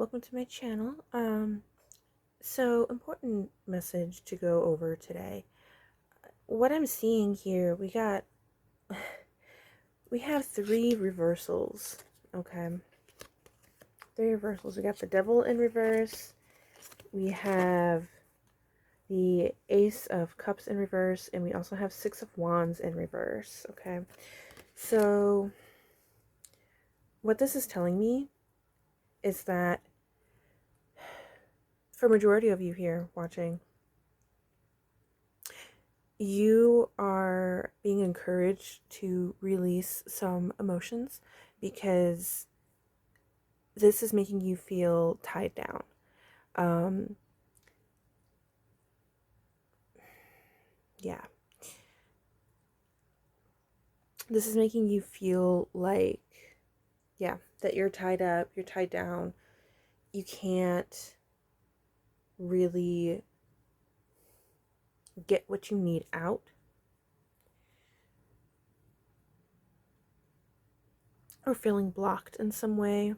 welcome to my channel. So important message to go over today. What I'm seeing here, we have three reversals. Okay. Three reversals. We got the Devil in reverse. We have the Ace of Cups in reverse, and we also have Six of Wands in reverse. Okay. So what this is telling me is that for majority of you here watching, you are being encouraged to release some emotions because this is making you feel tied down. Um, yeah. This is making you feel like, yeah, that you're tied up, you're tied down. You can't really get what you need out. Or feeling blocked in some way.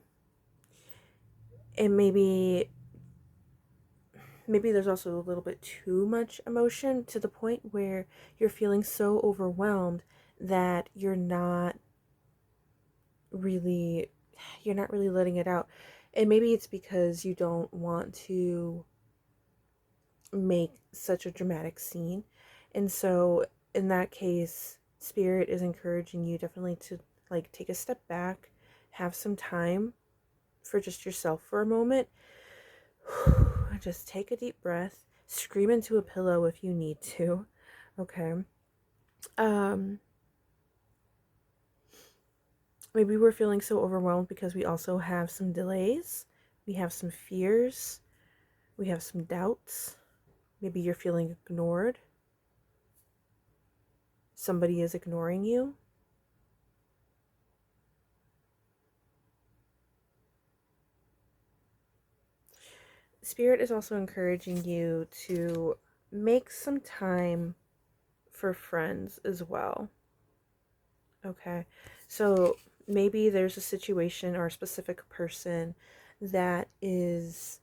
And maybe there's also a little bit too much emotion to the point where you're feeling so overwhelmed that you're not really letting it out. And maybe it's because you don't want to make such a dramatic scene. And so in that case, spirit is encouraging you definitely to like take a step back, have some time for just yourself for a moment. Just take a deep breath, scream into a pillow if you need to. Okay. Um Maybe we're feeling so overwhelmed because we also have some delays, we have some fears, we have some doubts. Maybe you're feeling ignored. Somebody is ignoring you. Spirit is also encouraging you to make some time for friends as well. Okay. So maybe there's a situation or a specific person that is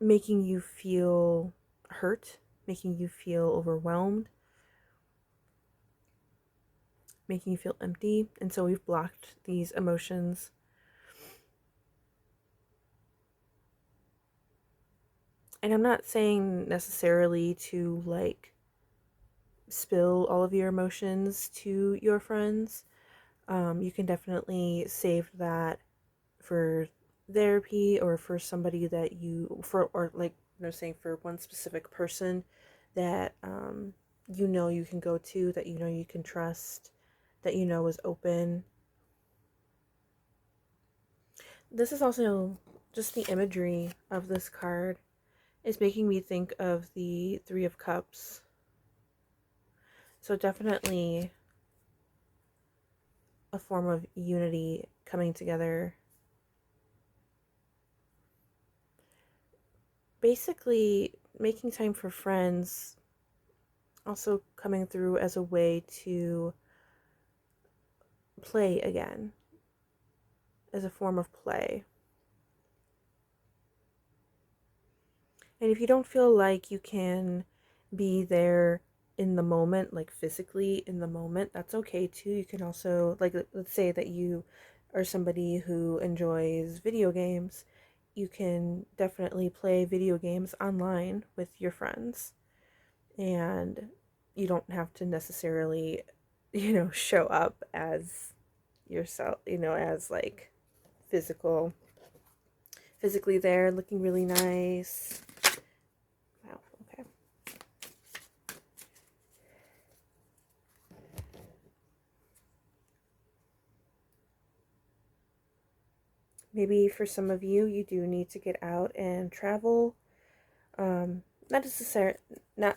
making you feel hurt, making you feel overwhelmed, making you feel empty. And so we've blocked these emotions. And I'm not saying necessarily to like spill all of your emotions to your friends. You can definitely save that for therapy or for somebody that or like saying for one specific person that you can go to, that you can trust, that is open. This is also just the imagery of this card is making me think of the Three of Cups. So definitely a form of unity coming together. Basically, making time for friends also coming through as a way to play again, as a form of play. And if you don't feel like you can be there in the moment, like physically in the moment, that's okay too. You can also, like, let's say that you are somebody who enjoys video games. You can definitely play video games online with your friends, and you don't have to necessarily, show up as yourself, as like physical physically there looking really nice. Wow, okay. Maybe for some of you, you do need to get out and travel. Um, not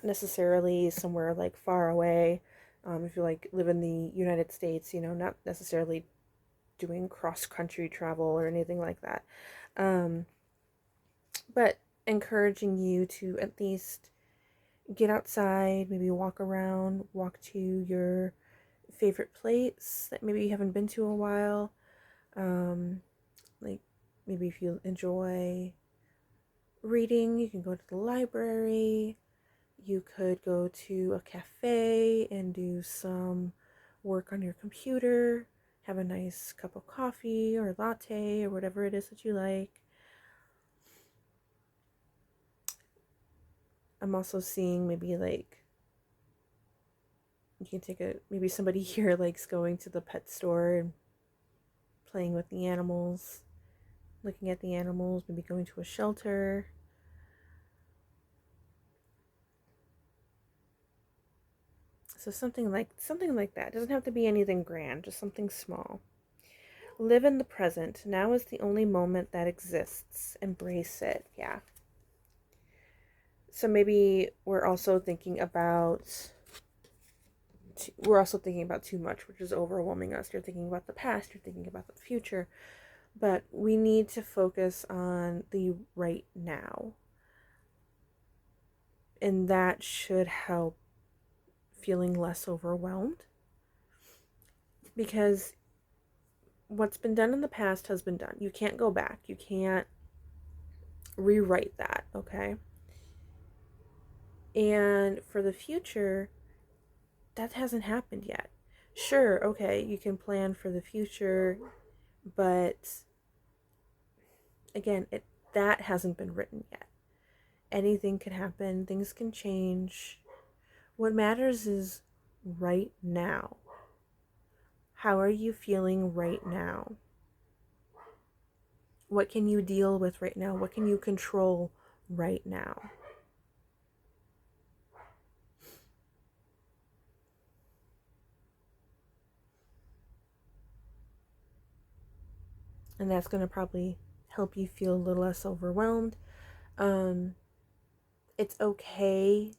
necessarily somewhere like far away. If you like live in the United States, not necessarily doing cross country travel or anything like that. Um, but encouraging you to at least get outside, maybe walk around, walk to your favorite place that maybe you haven't been to a while. Like Maybe if you enjoy reading, you can go to the library. You could go to a cafe and do some work on your computer, have a nice cup of coffee or latte or whatever it is that you like. I'm also seeing maybe like you can maybe somebody here likes going to the pet store and playing with the animals, looking at the animals, maybe going to a shelter. So something like that. It doesn't have to be anything grand, just something small. Live in the present. Now is the only moment that exists. Embrace it. Yeah. So maybe we're also thinking about too much, which is overwhelming us. You're thinking about the past, you're thinking about the future, but we need to focus on the right now. And that should help feeling less overwhelmed, because what's been done in the past has been done. You can't go back. You can't rewrite that, okay? And for the future, that hasn't happened yet. Sure, okay, you can plan for the future, but again, that hasn't been written yet. Anything can happen, things can change. What matters is right now. How are you feeling right now? What can you deal with right now? What can you control right now? And that's going to probably help you feel a little less overwhelmed. Um, it's okay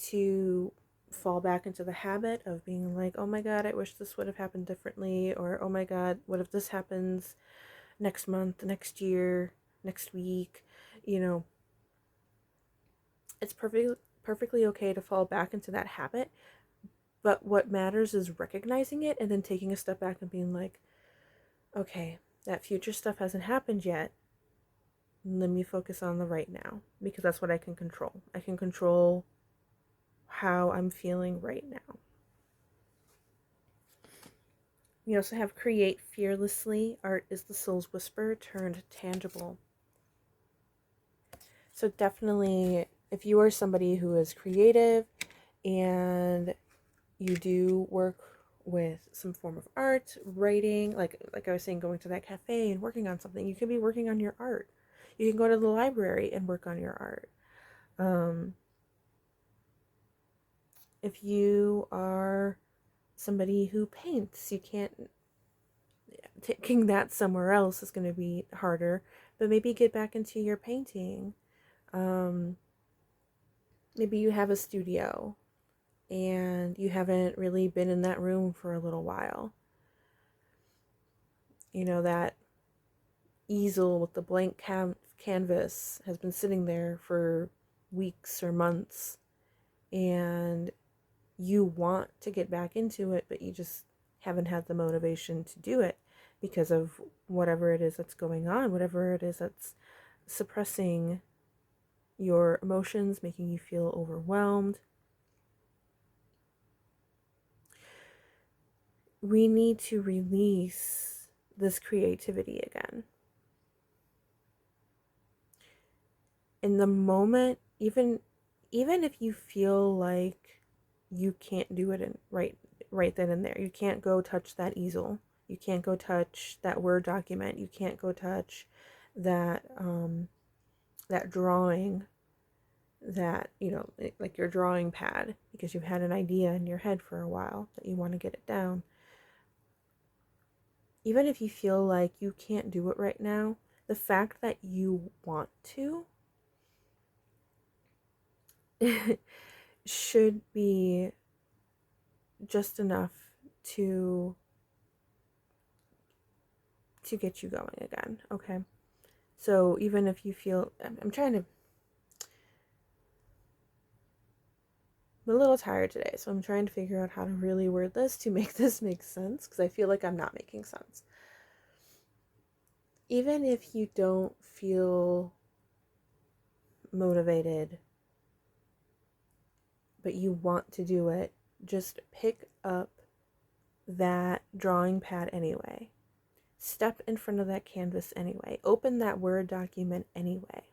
to fall back into the habit of being like, oh my God, I wish this would have happened differently. Or, oh my God, what if this happens next month, next year, next week? You know, it's perfectly okay to fall back into that habit. But what matters is recognizing it and then taking a step back and being like, okay, that future stuff hasn't happened yet. Let me focus on the right now, because that's what I can control. I can control how I'm feeling right now. We also have create fearlessly. Art is the soul's whisper turned tangible. So definitely, if you are somebody who is creative and you do work with some form of art, writing, like I was saying, going to that cafe and working on something, you can be working on your art. You can go to the library and work on your art. If you are somebody who paints, you can't, taking that somewhere else is going to be harder, but maybe get back into your painting. Um, Maybe you have a studio and you haven't really been in that room for a little while. You know, that easel with the blank canvas has been sitting there for weeks or months, and you want to get back into it, but you just haven't had the motivation to do it because of whatever it is that's going on, whatever it is that's suppressing your emotions, making you feel overwhelmed. We need to release this creativity again. In the moment, even if you feel like you can't do it in right then and there. You can't go touch that easel. You can't go touch that Word document. You can't go touch that that drawing, that, like your drawing pad, because you've had an idea in your head for a while that you want to get it down. Even if you feel like you can't do it right now, the fact that you want to should be just enough to get you going again, okay? So even if you feel, I'm a little tired today, so I'm trying to figure out how to really word this to make this make sense, because I feel like I'm not making sense. even if you don't feel motivated, but you want to do it, just pick up that drawing pad anyway. Step in front of that canvas anyway. Open that Word document anyway.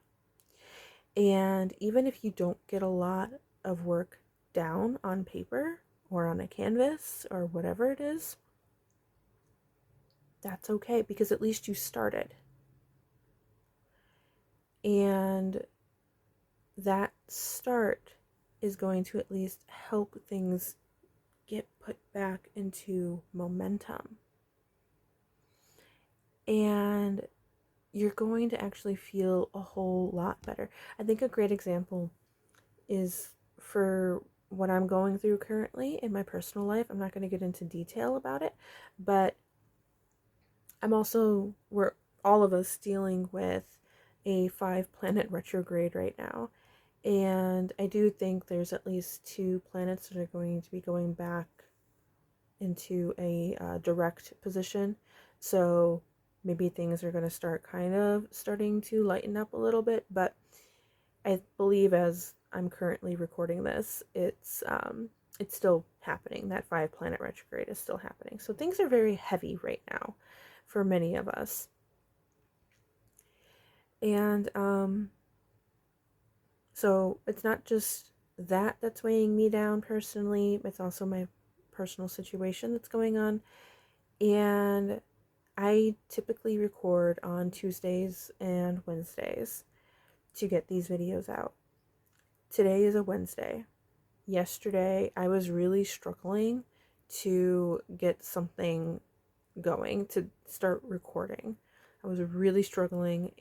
And even if you don't get a lot of work down on paper or on a canvas or whatever it is, that's okay, because at least you started. And that start is going to at least help things get put back into momentum. And you're going to actually feel a whole lot better. I think a great example is for what I'm going through currently in my personal life. I'm not going to get into detail about it, but we're all of us dealing with a 5-planet retrograde right now. And I do think there's at least 2 planets that are going to be going back into a direct position. So maybe things are going to start starting to lighten up a little bit. But I believe as I'm currently recording this, it's still happening. That 5-planet retrograde is still happening. So things are very heavy right now for many of us. And so it's not just that's weighing me down personally, it's also my personal situation that's going on. And I typically record on Tuesdays and Wednesdays to get these videos out. Today is a Wednesday. Yesterday, I was really struggling to get something going, to start recording. I was really struggling,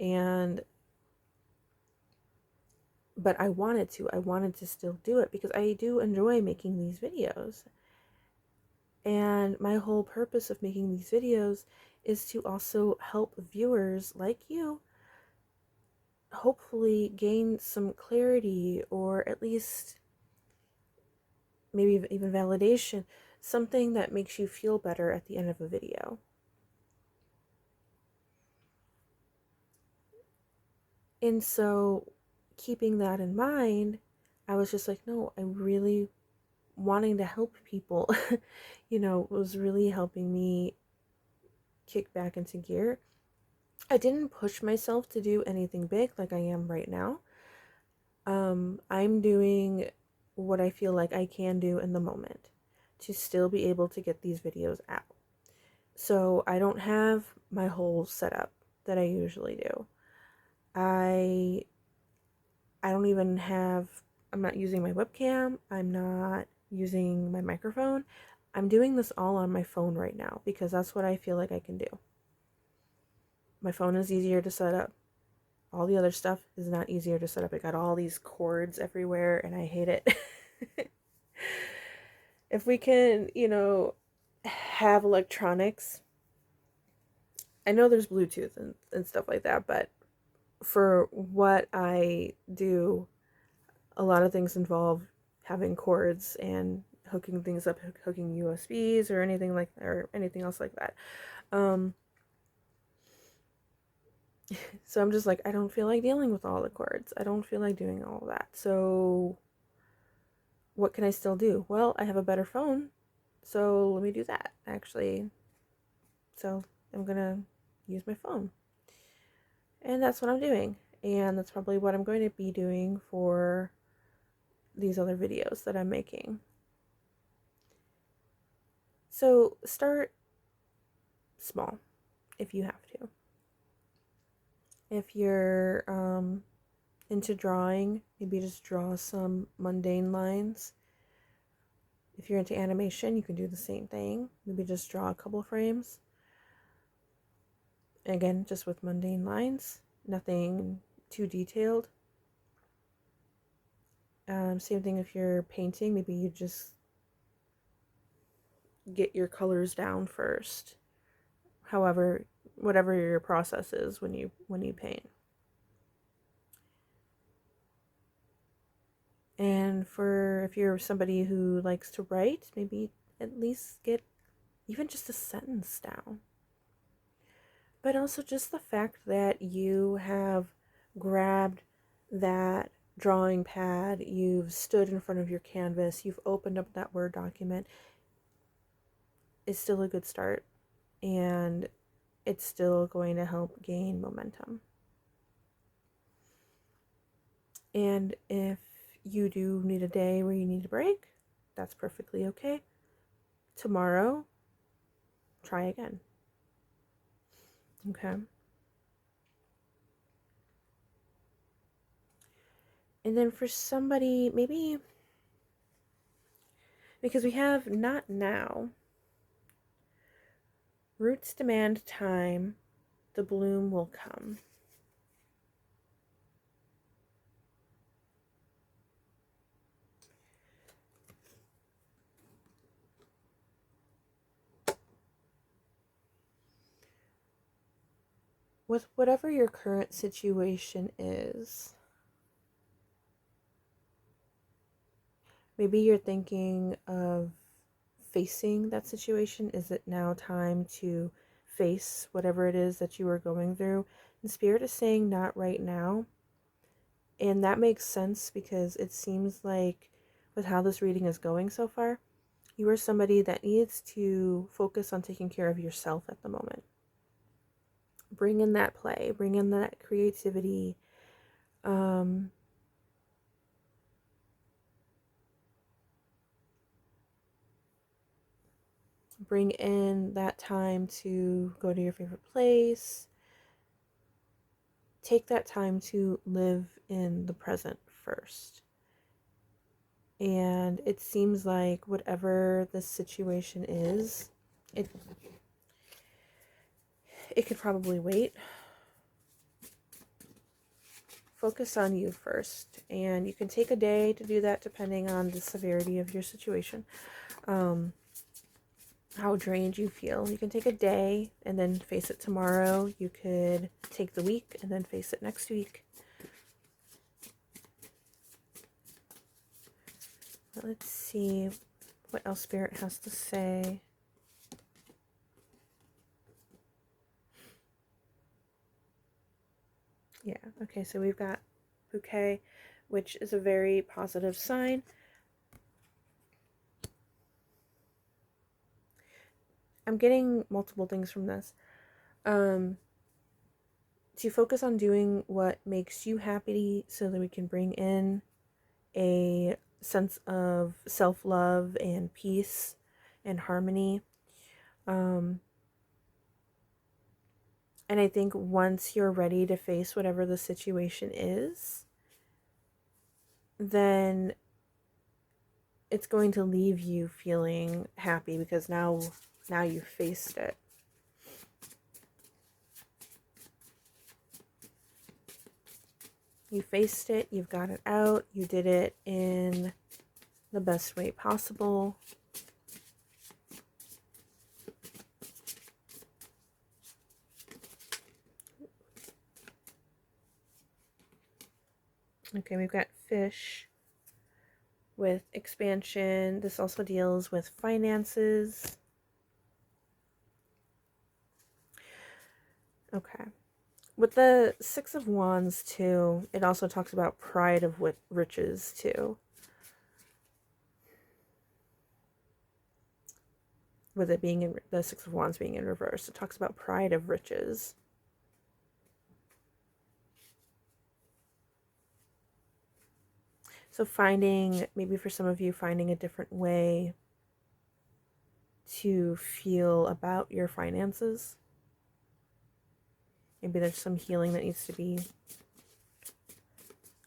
but I wanted to still do it because I do enjoy making these videos. And my whole purpose of making these videos is to also help viewers like you hopefully gain some clarity, or at least maybe even validation, something that makes you feel better at the end of a video. And so, keeping that in mind, I was just like, no, I'm really wanting to help people. Was really helping me kick back into gear. I didn't push myself to do anything big like I am right now. I'm doing what I feel like I can do in the moment to still be able to get these videos out. So I don't have my whole setup that I usually do. I don't even have, I'm not using my webcam. I'm not using my microphone. I'm doing this all on my phone right now because that's what I feel like I can do. My phone is easier to set up. All the other stuff is not easier to set up. I got all these cords everywhere and I hate it. If we can, have electronics, I know there's Bluetooth and stuff like that, but for what I do, a lot of things involve having cords and hooking things up, hooking USBs or anything else like that. So I'm just like, I don't feel like dealing with all the cords. I don't feel like doing all of that. So what can I still do? Well, I have a better phone, so let me do that, actually. So I'm gonna use my phone. And that's what I'm doing. And that's probably what I'm going to be doing for these other videos that I'm making. So start small if you have to. If you're into drawing, maybe just draw some mundane lines. If you're into animation, you can do the same thing. Maybe just draw a couple frames. Again, just with mundane lines, nothing too detailed. Same thing if you're painting, maybe you just get your colors down first. However, whatever your process is when you paint. And if you're somebody who likes to write, maybe at least get even just a sentence down. But also just the fact that you have grabbed that drawing pad, you've stood in front of your canvas, you've opened up that Word document, is still a good start. And it's still going to help gain momentum. And if you do need a day where you need a break, that's perfectly okay. Tomorrow, try again. Okay. And then for somebody, maybe because we have not now, roots demand time, the bloom will come. With whatever your current situation is, maybe you're thinking of facing that situation. Is it now time to face whatever it is that you are going through? And Spirit is saying not right now. And that makes sense because it seems like with how this reading is going so far, you are somebody that needs to focus on taking care of yourself at the moment. Bring in that play, bring in that creativity. Bring in that time to go to your favorite place. Take that time to live in the present first. And it seems like whatever the situation is, it could probably wait. Focus on you first. And you can take a day to do that depending on the severity of your situation. How drained you feel. You can take a day and then face it tomorrow. You could take the week and then face it next week. Let's see what else Spirit has to say. Yeah, okay, so we've got bouquet, which is a very positive sign. I'm getting multiple things from this. To focus on doing what makes you happy so that we can bring in a sense of self-love and peace and harmony. And I think once you're ready to face whatever the situation is, then it's going to leave you feeling happy because now you've faced it. You faced it, you've got it out, you did it in the best way possible. Okay, we've got fish with expansion. This also deals with finances. Okay. With the Six of Wands, too, it also talks about pride of riches, too. With it being in the Six of Wands being in reverse, it talks about pride of riches. So maybe for some of you, finding a different way to feel about your finances. Maybe there's some healing that needs to be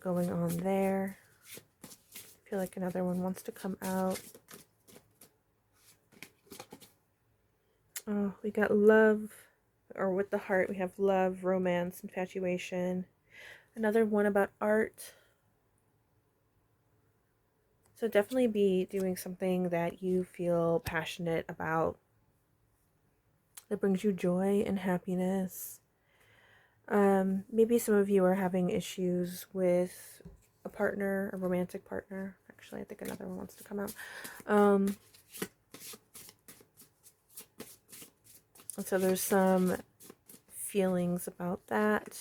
going on there. I feel like another one wants to come out. Oh, we got love, or with the heart, we have love, romance, infatuation. Another one about art. So definitely be doing something that you feel passionate about, that brings you joy and happiness. Maybe some of you are having issues with a partner, a romantic partner. Actually, I think another one wants to come out. So there's some feelings about that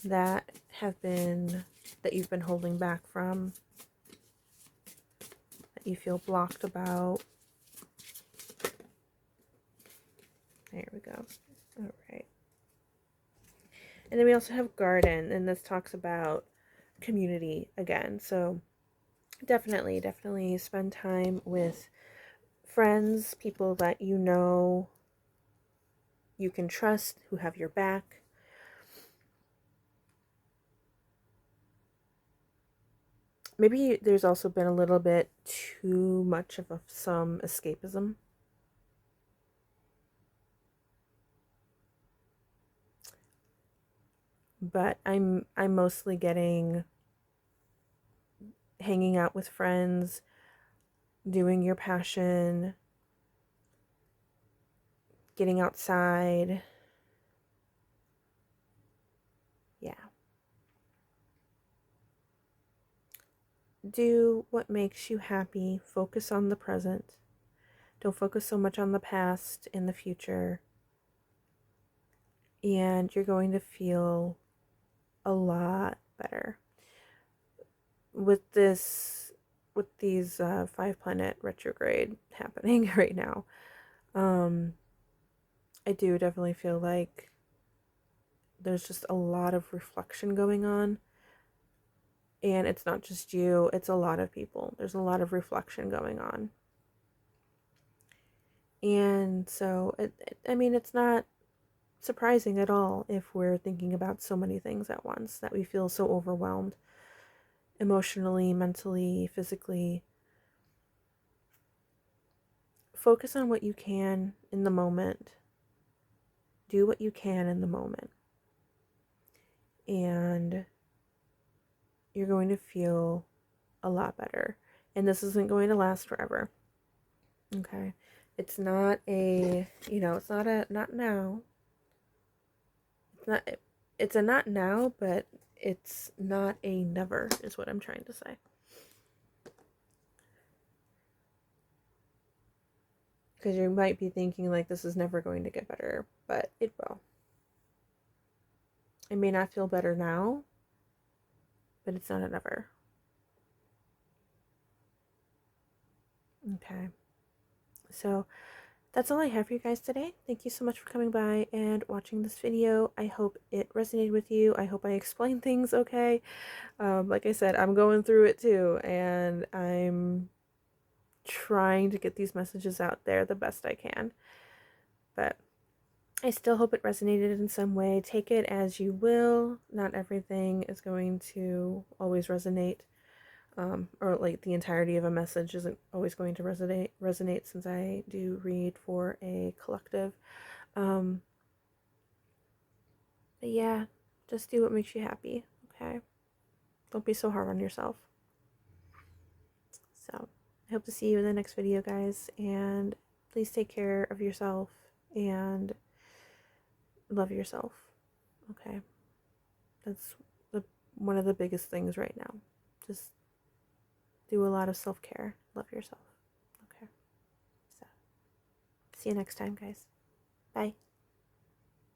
that you've been holding back from, that you feel blocked about. There we go. All right. And then we also have garden, and this talks about community again. So definitely spend time with friends, people that you know you can trust, who have your back. Maybe there's also been a little bit too much of some escapism. But I'm mostly getting hanging out with friends, doing your passion, getting outside. Yeah. Do what makes you happy. Focus on the present. Don't focus so much on the past and the future. And you're going to feel a lot better. With these 5-planet retrograde happening right now, I do definitely feel like there's just a lot of reflection going on. And it's not just you, it's a lot of people. There's a lot of reflection going on. And so, I mean, it's not surprising at all if we're thinking about so many things at once, that we feel so overwhelmed emotionally, mentally, physically. Focus on what you can in the moment. Do what you can in the moment. And you're going to feel a lot better. And this isn't going to last forever. Okay? It's not it's not now. It's a not now, but it's not a never, is what I'm trying to say. Because you might be thinking like this is never going to get better, but it will. It may not feel better now, but it's not a never. Okay. So that's all I have for you guys today. Thank you so much for coming by and watching this video. I hope it resonated with you. I hope I explained things okay. Like I said, I'm going through it too, and I'm trying to get these messages out there the best I can. But I still hope it resonated in some way. Take it as you will. Not everything is going to always resonate. Or like the entirety of a message isn't always going to resonate since I do read for a collective. But yeah, just do what makes you happy, okay? Don't be so hard on yourself. So I hope to see you in the next video, guys, and please take care of yourself and love yourself, okay? That's one of the biggest things right now. Just do a lot of self-care. Love yourself, okay? So see you next time, guys. Bye.